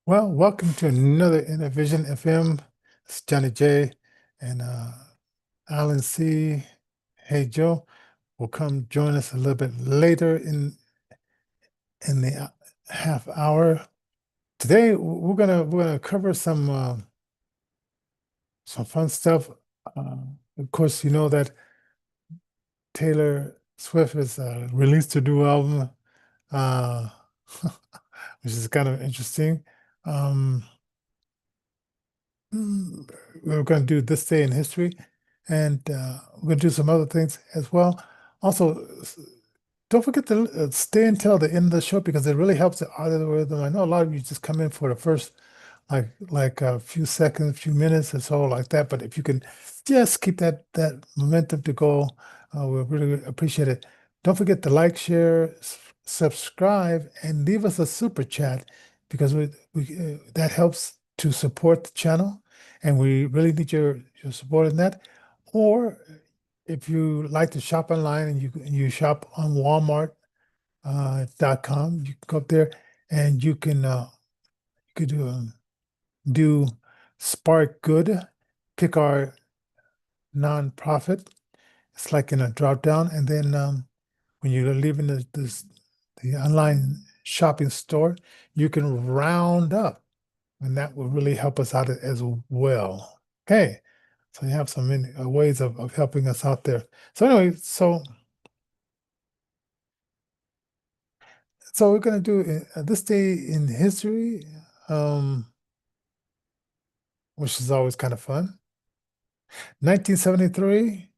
Well, welcome to another Innervision FM. It's Johnny J and Alan C. Hey Joe will come join us a little bit later in the half hour. Today we're gonna cover some fun stuff. Uh, of course, you know that Taylor Swift has released a new album, uh, which is kind of interesting. Um, we're going to do this day in history, and we're going to do some other things as well. Also, don't forget to stay until the end of the show because it really helps the algorithm. I know a lot of you just come in for the first like a few seconds, few minutes or so like that. But if you can just keep that momentum to go, we'll really appreciate it. Don't forget to like, share, subscribe, and leave us a super chat because we that helps to support the channel, and we really need your support in that. Or if you like to shop online and you shop on Walmart.com, you can go up there and you could do Spark Good, pick our nonprofit. It's like in a drop down, and then when you're leaving the online shopping store, you can round up, and that will really help us out as well. Okay, so you have some ways of helping us out there. So anyway, so we're gonna do this day in history, um, which is always kind of fun. 1973.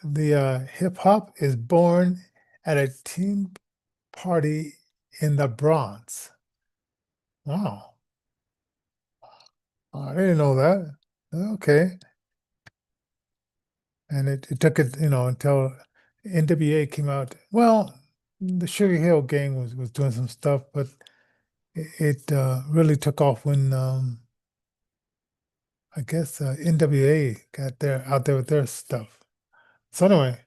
The hip hop is born at a teen party in the Bronx. Wow, I didn't know that. Okay, and it took it, until NWA came out. Well, the Sugar Hill Gang was doing some stuff, but it really took off when I guess NWA got there out there with their stuff. So anyway,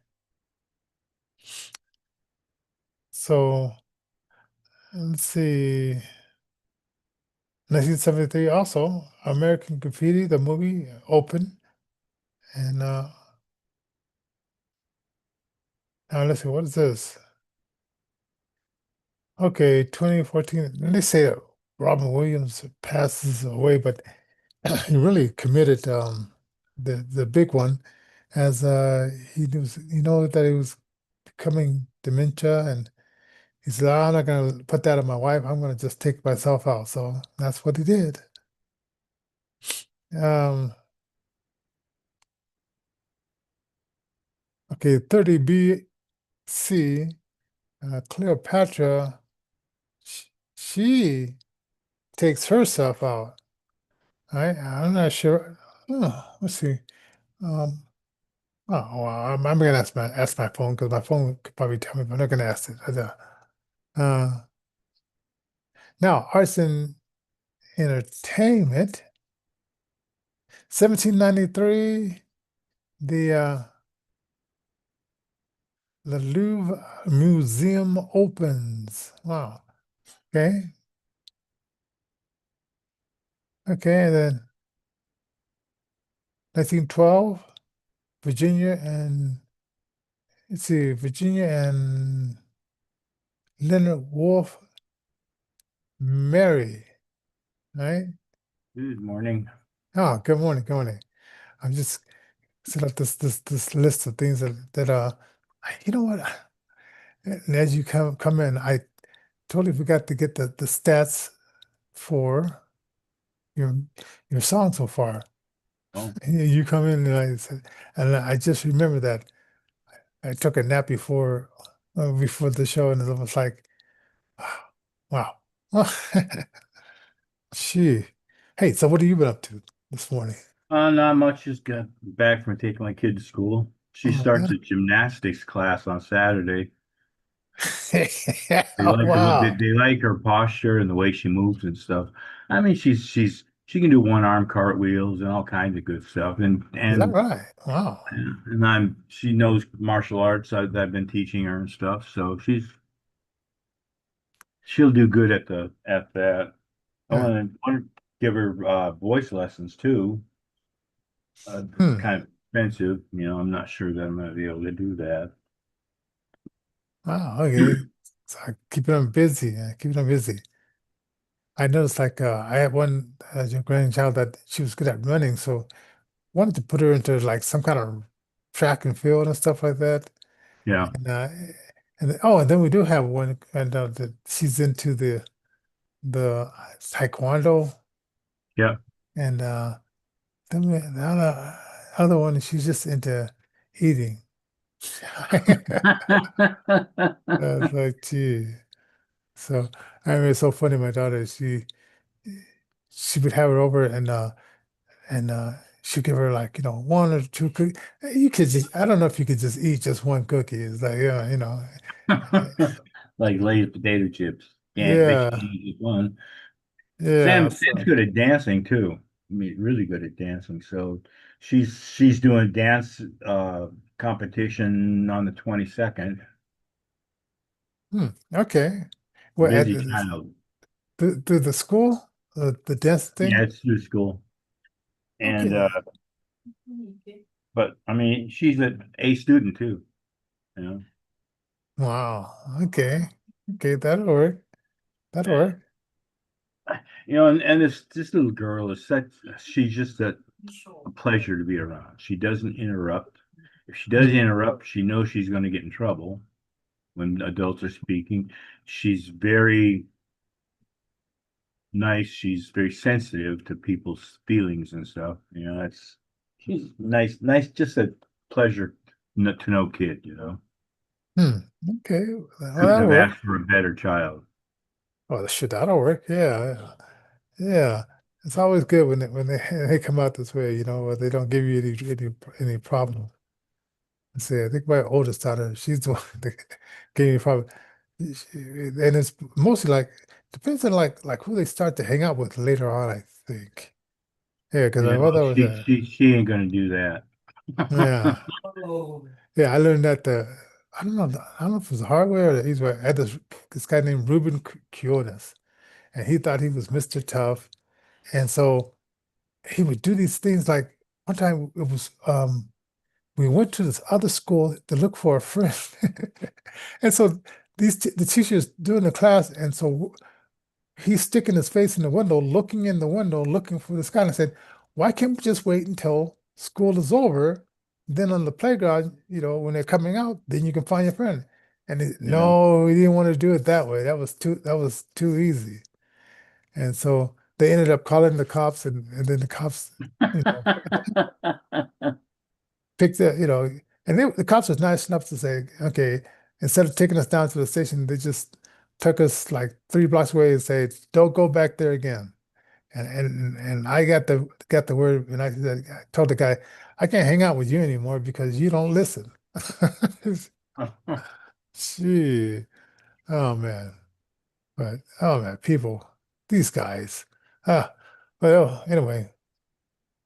so let's see. 1973 also, American Graffiti, the movie, opened. And now let's see, what is this? Okay, 2014. And they say that Robin Williams passes away, but he really committed the big one as he know that he was becoming dementia, and he said, I'm not gonna put that on my wife, I'm gonna just take myself out. So that's what he did. Um, okay, 30 BC, Cleopatra, she takes herself out. I'm not sure. Oh, let's see. Um, oh, well, I'm gonna ask my phone because my phone could probably tell me, but I'm not gonna ask it. Now, arts and entertainment. 1793, the Louvre Museum opens. Wow. Okay. Okay. And then 1912, Virginia and let's see, Virginia and Leonard Wolf marry. Right? Good morning. Oh, good morning. Good morning. I'm just set up this list of things you know what? And as you come in, I totally forgot to get the stats for your your song so far. Oh, And you come in and I said, and I just remember that I took a nap before the show, and it was like, wow. Gee. Hey, so what have you been up to this morning? not much. Just got back from taking my kid to school. She Oh starts yeah. a gymnastics class on Saturday. They Oh, like the way wow. they like her posture and the way she moves and stuff. I mean, she can do one arm cartwheels and all kinds of good stuff. Is that right? Wow. And she knows martial arts that I've been teaching her and stuff. So she'll do good at that. Oh, Yeah. and I want to give her voice lessons too. It's Hmm. kind of expensive, I'm not sure that I'm going to be able to do that. Wow. Okay. So keeping them busy. Keeping them busy. I noticed like I had one your grandchild that she was good at running, so wanted to put her into like some kind of track and field and stuff like that. Yeah, And then we do have one and that she's into the taekwondo yeah. and then the other one she's just into eating. I was like, gee. So I mean, it's so funny. My daughter, she would have her over and she'd give her like one or two cookies. You could just I don't know if you could just eat just one cookie. It's like Like Lay's potato chips. Yeah, they should yeah, use one. yeah. Sam's So good at dancing too. I mean, really good at dancing. So she's doing dance competition on the 22nd. okay. Well, at Busy child. the school, the dance Yeah, thing. it's through school. And Okay. but I mean, she's an A student too, you know. Wow. Okay. Okay, that'll work. That'll And, work. and this little girl is such she's just a pleasure to be around. She doesn't interrupt. If she does Hmm. interrupt, she knows she's going to get in trouble when adults are speaking. She's very nice. She's very sensitive to people's feelings and stuff. She's nice, nice, just a pleasure to know kid. Hmm. Okay. Well, Couldn't that'll have work. asked for a better child. Oh, shit, that'll work. Yeah. Yeah. Yeah. It's always good when they come out this way, where they don't give you any problem. See, I think my oldest daughter, she's the one that gave me problem. And it's mostly like depends on like who they start to hang out with later on, I think. Yeah, because my Well, mother was she ain't gonna do that. yeah. Yeah, I learned that I don't know if it was the hard way or the easy way. I had this guy named Ruben Quinones, and he thought he was Mr. Tough. And so he would do these things like one time it was we went to this other school to look for a friend. And so the teacher's doing the class, and so he's sticking his face in the window, looking in the window, looking for this guy. And I said, why can't we just wait until school is over? Then on the playground, when they're coming out, then you can find your friend. And Yeah. no, he didn't want to do it that way. That was too easy. And so they ended up calling the cops, and then the cops, you know, picked the, and the cops was nice enough to say, okay, instead of taking us down to the station, they just took us like 3 blocks away and said, don't go back there again. And I got the word, and I told the guy, I can't hang out with you anymore because you don't listen. Gee, oh man, but oh man, people, these guys. Ah, well, anyway,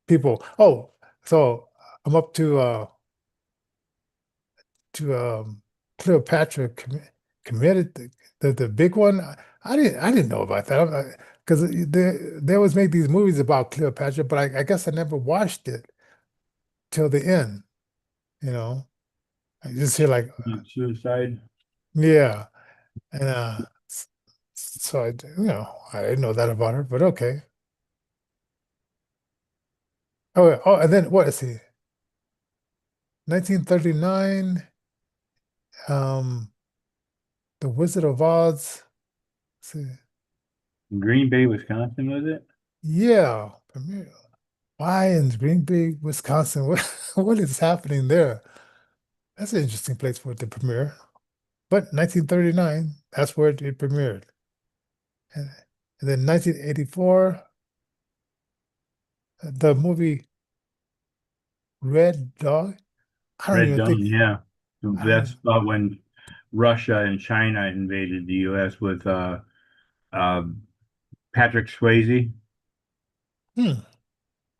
people. Oh, so I'm up to Cleopatra committed the big one. I didn't know about that because they always make these movies about Cleopatra, but I guess I never watched it till the end. You know, I just hear like, Suicide. yeah, and so I didn't know that about her, but okay. Oh, yeah. Oh, and then what is he? 1939, um, The Wizard of Oz. Let's see. Green Bay, Wisconsin, was it? Yeah, premiere. Why in Green Bay, Wisconsin? What is happening there? That's an interesting place for it to premiere. But 1939, that's where it premiered. And, and then 1984, the movie Red Dog. I don't Red even think Dawn, yeah. I don't. That's about when Russia and China invaded the U.S. with uh, Patrick Swayze. Hmm,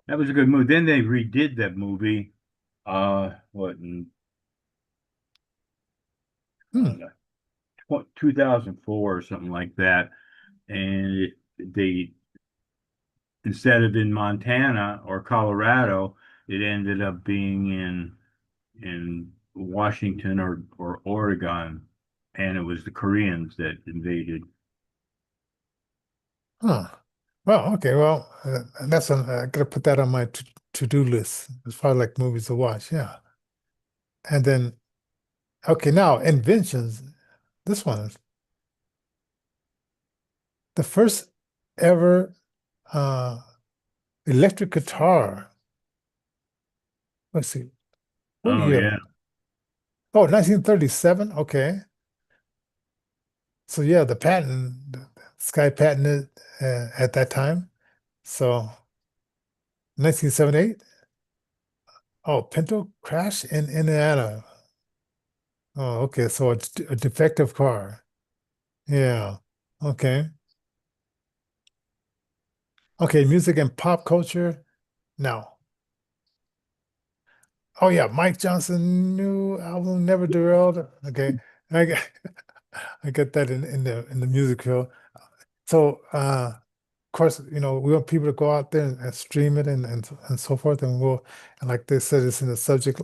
That was a good movie. Then they redid that movie. What in hmm, 2004 or something like that, and they instead of in Montana or Colorado, it ended up being in Washington or Oregon, and it was the Koreans that invaded. Huh. Well, okay. Well, that's I gotta put that on my to-do list as far as like movies to watch. Yeah. And then, okay, now inventions. This one is the first ever uh electric guitar. Let's see, what Oh year? yeah. Oh, 1937. Okay. So yeah, this guy patented at that time. So 1978. Oh, Pinto crash in Indiana. Oh, okay. So a defective car. Yeah. Okay. Okay. Music and pop culture. Now. Oh yeah, Mike Johnson new album Never Derailed. Okay. I get I get that in the music field. So of course, we want people to go out there and stream it and so forth. And like they said, it's in the subject.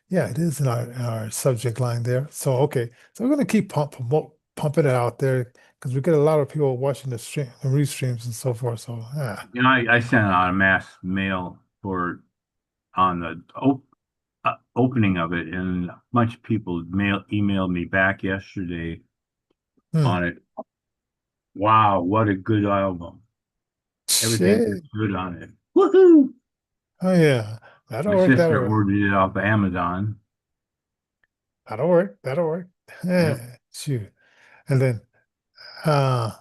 Yeah, it is in our subject line there. So okay. So we're gonna keep pumping it out there because we get a lot of people watching the restreams and so forth. So yeah. I sent out a mass mail for on the opening of it, and a bunch of people emailed me back yesterday Hmm. on it. Wow, what a good album! Everything is Shit. good on it. Woohoo! Oh yeah. That'll My work. That'll sister work. ordered it off of Amazon. That'll work. That'll work. Yep. Yeah, shoot. And then uh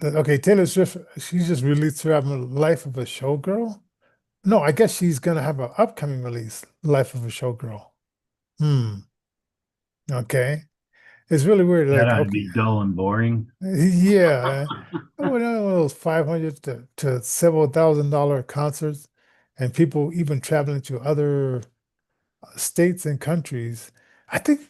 okay, Taylor Swift, she just released her album Life of a Showgirl. No, I guess she's gonna have an upcoming release, Life of a Showgirl. Hmm. Okay. It's really weird. That Like, ought to okay, be dull and boring. yeah. One of those 500 to several $1,000 concerts, and people even traveling to other states and countries. I think,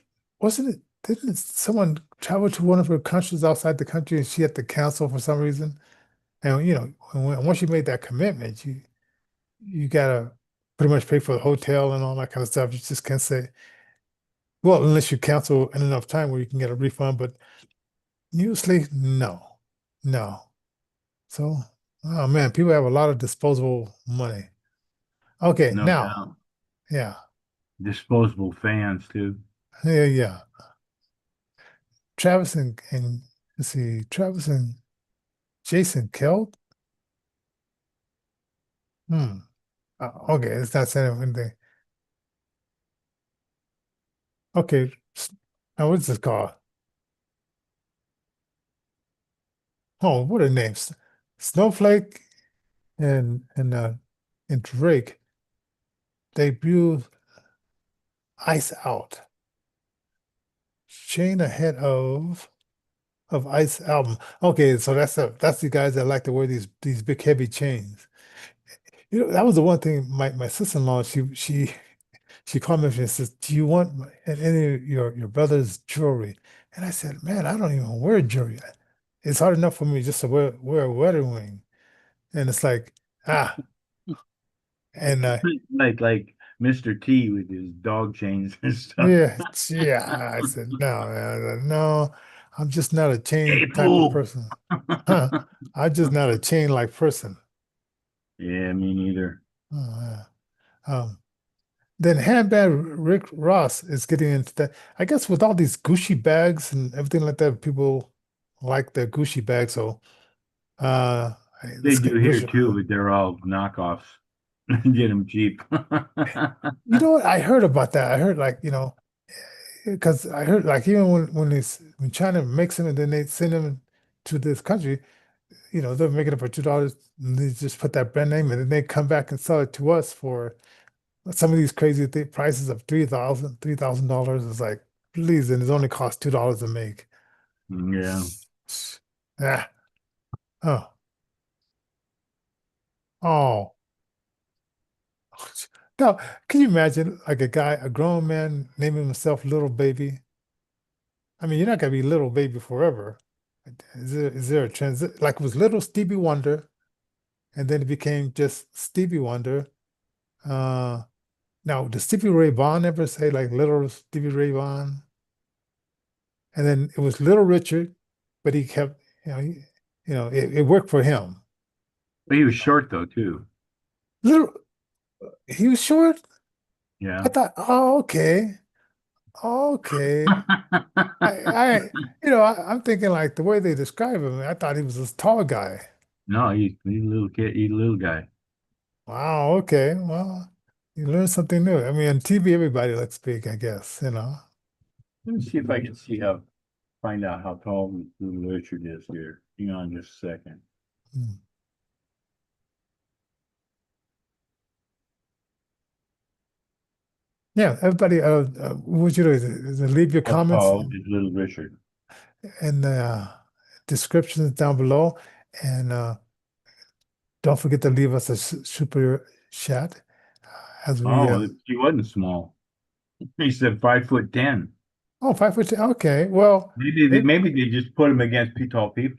wasn't it, didn't someone travel to one of her countries outside the country and she had to cancel for some reason? And once you made that commitment, you gotta pretty much pay for the hotel and all that kind of stuff. You just can't say, well, unless you cancel in enough time where you can get a refund, but usually no. No. So, oh man, people have a lot of disposable money. Okay, No now, doubt. yeah, Disposable fans too. yeah, yeah. Travis and let's see, Travis and Jason Kelp. Hmm. Okay, it's not saying anything. Okay, now what's this called? Oh, what are names? Snowflake and Drake debut Ice Out. Chain ahead of Ice album. Okay, so that's the guys that like to wear these big heavy chains. That was the one thing my sister-in-law, she called me up and says, "Do you want any of your brother's jewelry?" And I said, "Man, I don't even wear jewelry. It's hard enough for me just to wear a wedding ring." And it's like, ah, and Like Mr. T with his dog chains and stuff. yeah, yeah. I said, "No, man, no, I'm just not a chain Hey, type of fool. person. Huh? I'm just not a chain like person." Yeah, me neither. Oh, yeah. Then handbag Rick Ross is getting into that. I guess with all these Gucci bags and everything like that, people like their Gucci bags. So uh They let's do get here Gucci. too, but they're all knockoffs. Get them cheap. You know what? I heard about that. I heard like, because I heard like even when China makes them and then they send them to this country, they're making it for $2 and they just put that brand name and then they come back and sell it to us for some of these crazy prices of $3,000 is like, please, and it only costs $2 to make. Yeah. Ah, oh, oh. Now, can you imagine like a grown man naming himself Little Baby? I mean, you're not gonna be Little Baby forever. Is there a transit? Like it was Little Stevie Wonder, and then it became just Stevie Wonder. Uh, Now, did Stevie Ray Vaughan ever say like Little Stevie Ray Vaughan? And then it was Little Richard, but he kept, it worked for him. But he was short though too. Little, he was short. I Yeah. thought, oh, okay, okay. I, I'm thinking like the way they describe him. I thought he was this tall guy. No, he's a little kid. He's a little guy. Wow, okay. Well, you learn something new. I mean, on TV, everybody looks big, I guess. Let me see if I can find out how tall Little Richard is here. Hang on just a second. Hmm. Yeah, everybody, what would you do? Leave your How comments tall is Little Richard? in the descriptions down below. And don't forget to leave us a super chat as we, Oh, he wasn't small. He said 5'10". oh, 5 foot 10. Okay. Well, Maybe maybe, maybe they just put him against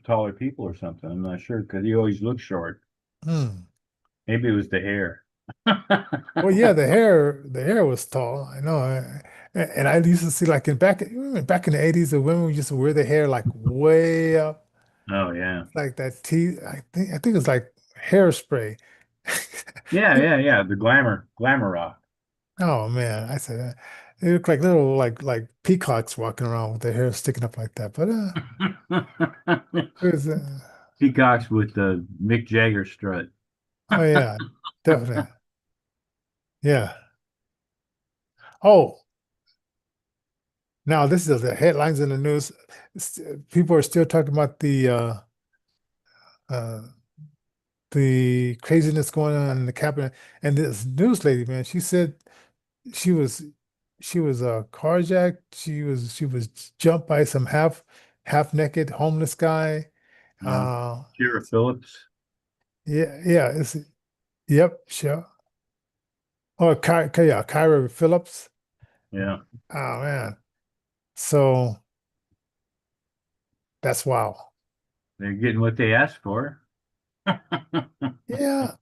taller people or something. I'm not sure because he always looked short. hmm. Maybe it was the hair. Well, yeah, the hair was tall. I know. And I used to see like back in the 80s, the women used to wear their hair like way up, Oh yeah. like that I think it was like hairspray. Yeah, yeah, yeah. The glamour rock. Oh man, I said they look like little like peacocks walking around with their hair sticking up like that. But it was Peacocks with the Mick Jagger strut. oh yeah, definitely. Yeah. Oh, now this is the headlines in the news. People are still talking about uh the craziness going on in the cabinet. And this news lady, man, she said she was she was carjacked. She was jumped by some half naked homeless guy. Uh, Uh, Sheriff Phillips. yeah, yep, sure. Oh, yeah, Kyra Phillips. Yeah, Oh man, so that's wow. they're getting what they asked for. Yeah,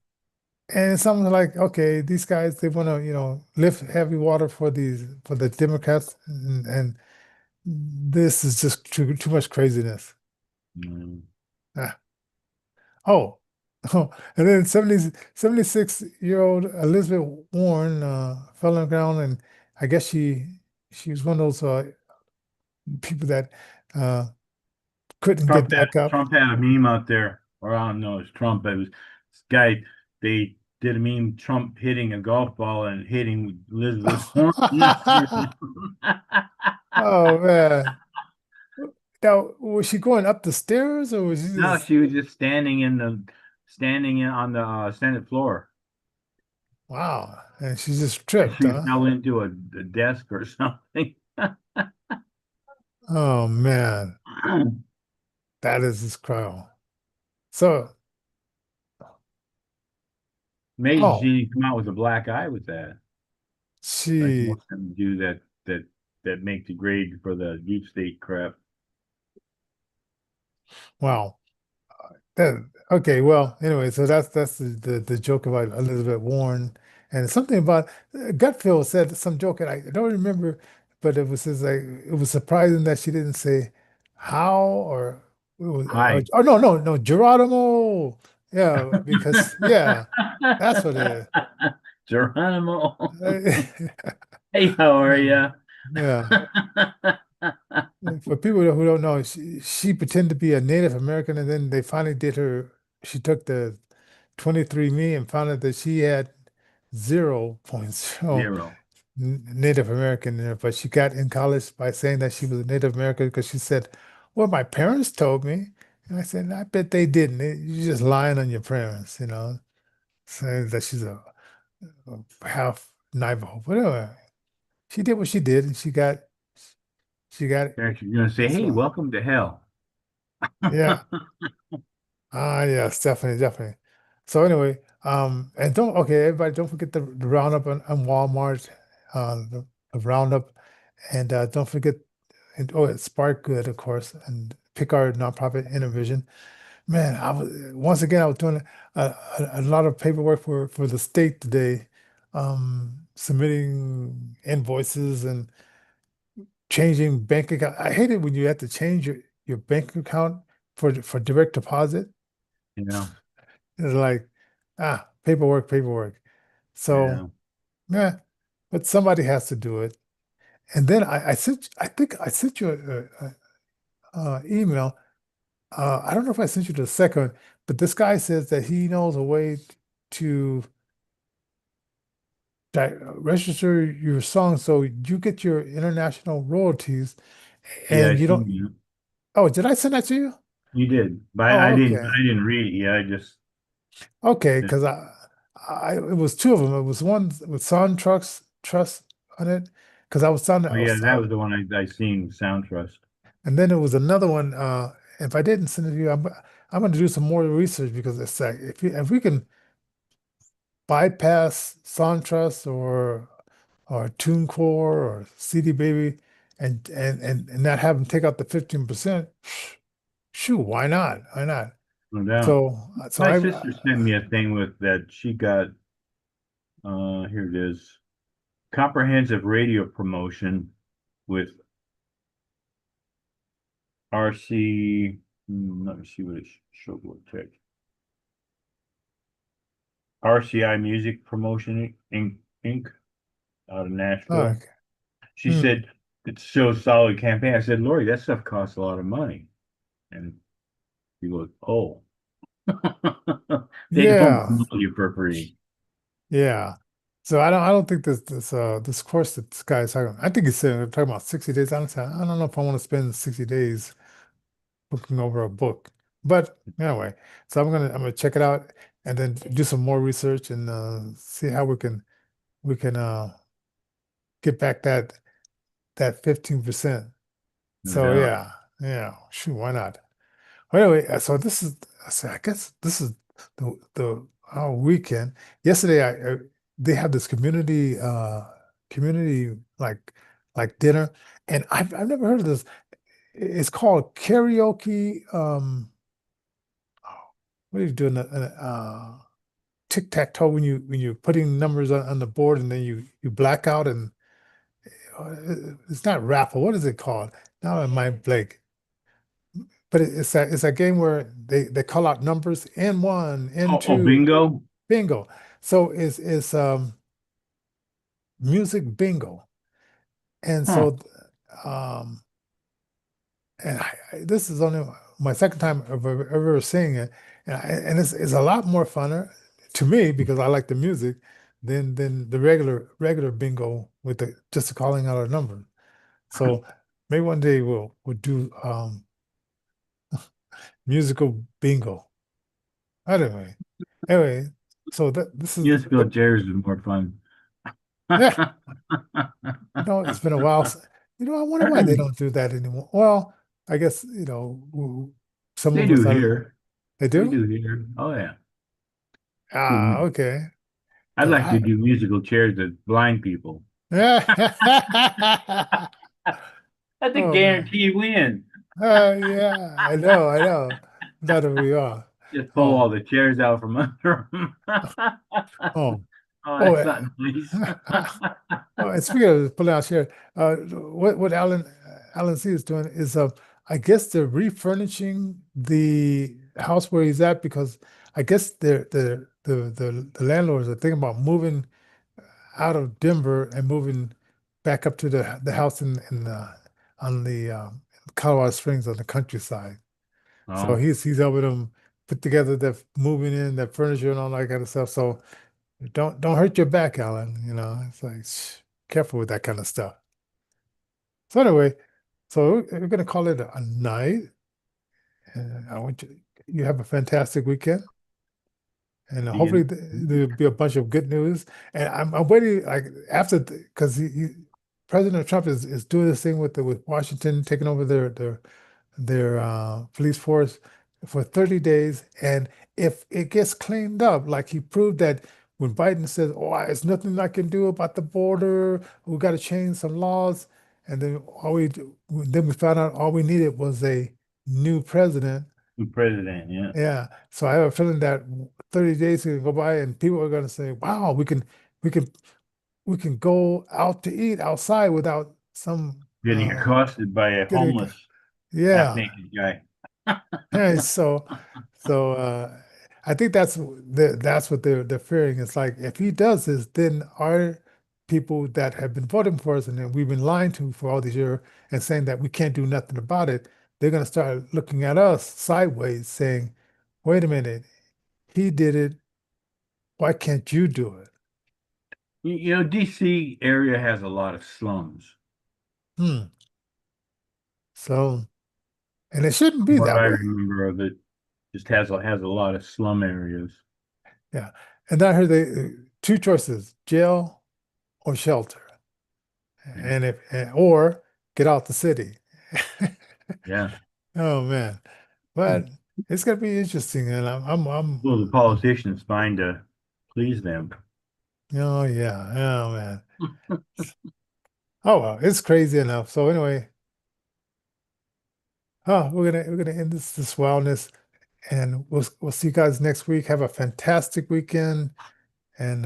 and it's something like, okay, these guys they want to lift heavy water for the Democrats, and this is just too much craziness. Mm. Ah. Oh, oh, and then 76-year-old Elizabeth Warren fell on the ground, and I guess she was one of those people that uh, couldn't get back up. Trump had a meme out there, or I don't know, it's Trump. It was this guy. They did a meme, Trump hitting a golf ball and hitting Elizabeth Warren. Oh man. Now, was she going up the stairs or was she No, just she was just on the Senate floor. wow? And she just tripped, She huh? fell into a desk or something. Oh man, that is just cruel. So, Amazing oh, she didn't come out with a black eye with that. Like she most of them do that make the grade for the deep state crap. wow. That okay, well, anyway, so that's the joke about Elizabeth Warren, and something about Gutfield said some joke, and I don't remember, but it was just like it was surprising that she didn't say how or it was, Hi. oh no Geronimo, yeah, because yeah, that's what it Geronimo. is. Hey, how are Hmm. you? Yeah. For people who don't know, she pretended to be a Native American, and then they finally did her. She took the 23andMe and found out that she had 0.0 Zero. Native American in her. But she got in college by saying that she was a Native American because she said, "Well, my parents told me," and I said, "I bet they didn't. You're just lying on your parents, saying that she's a half Navajo." But anyway, she did what she did, and she got They're actually going to say, this hey, one. welcome to hell. Yeah. Ah, yes, definitely, definitely. So anyway, and okay, everybody, don't forget the roundup on Walmart, the roundup, and don't forget, and oh, it's Spark Good, of course, and pick our nonprofit Innervision. Man, I was once again I was doing a lot of paperwork for the state today, submitting invoices and changing bank account. I hate it when you have to change your bank account for direct deposit. Yeah, It's like paperwork, paperwork. So yeah, yeah, but somebody has to do it. And then I think I sent you email. I don't know if I sent you the second, one, but this guy says that he knows a way to register your song so you get your international royalties yeah. I and you seen don't. you. Oh, did I send that to you? You did, but Oh, I didn't. okay. I didn't read it. Yeah, I just. Okay, because it was two of them. It was one with Sun Trucks Trust on it because I was on Oh yeah, that was the one I seen. Sound Trust. and then there was another one. If I didn't send it to you, I'm going to do some more research because it's like if we can bypass SunTrust or TuneCore or CD Baby and not have them take out the 15%, shoot, why not? Why not? No doubt. So My I sister sent me a thing with that she got. Here it is. Comprehensive radio promotion with RC. Let me see what it's Showgirl check. RCI Music Promotion Inc. Out of uh, Nashville. She hmm, said it's so solid campaign. I said, Lori, that stuff costs a lot of money. And she goes, oh, they don't yeah, promote you for free. yeah. So I don't think this course that this guy is talking. I think he's saying we're talking about 60 days. Honestly, I don't know if I want to spend 60 days looking over a book. But anyway, so I'm gonna check it out and then do some more research and see how we can get back that 15%. No So doubt. yeah, yeah, shoot, why not? Well, anyway, so this is so I guess this is the our weekend. Yesterday they have this community like dinner and I've never heard of this. It's called karaoke what are you doing? Tic-tac-toe when you're putting numbers on the board and then you black out and it's not raffle. What is it called? Now I might blank. But it's a game where they call out numbers N1, Oh, N2, bingo. bingo. So it's music bingo. And Huh. so um and this is only my second time ever seeing it, and it's a lot more funner to me because I like the music than the regular bingo with the just calling out a number. So maybe one day we'll do musical bingo. Anyway, so this is Musical chairs is more fun. yeah. It's been a while. I wonder why they don't do that anymore. Well, I guess some They of do us are. here. They They do. do here. Oh yeah. Ah, Do okay. I'd Because like to I, do musical chairs with blind people. yeah. That's a Oh man. guaranteed win. Yeah, I know. That we are. Just pull all Oh, the chairs out from under them. oh, Oh, oh. that's not nice. Oh, and speaking of pulling out share, what Alan C is doing is I guess they're refurnishing the house where he's at because I guess the landlords are thinking about moving out of Denver and moving back up to the house in on the Colorado Springs on the countryside. So Oh, he's helping them put together the moving in that furniture and all that kind of stuff. So don't hurt your back, Alan. It's like careful with that kind of stuff. So anyway, so we're gonna call it a night. And I want you have a fantastic weekend. And see hopefully you. there'll be a bunch of good news. And I'm waiting like after because President Trump is doing this thing with Washington taking over their police force for 30 days. And if it gets cleaned up, like he proved that when Biden says, "Oh, there's nothing I can do about the border. We got to change some laws," and then then we found out all we needed was new president. The president, yeah. Yeah. So I have a feeling that 30 days can go by and people are going to say, wow, we can we can go out to eat outside without some Getting accosted by a getting homeless, yeah. half-naked guy. And so I think that's what they're fearing. It's like if he does this, then our people that have been voting for us and that we've been lying to for all these years and saying that we can't do nothing about it, they're gonna start looking at us sideways, saying, "Wait a minute, he did it. Why can't you do it?" DC area has a lot of slums. Hmm. So, and it shouldn't be What that I way. remember of it just has a lot of slum areas. Yeah. And I heard they two choices: jail or shelter. Yeah. And if or get out the city. Yeah. Oh man, but it's gonna be interesting, and Well, the politicians find to please them. oh yeah, oh man, oh well, it's crazy enough. So anyway, we're gonna end this wildness, and we'll see you guys next week. Have a fantastic weekend, and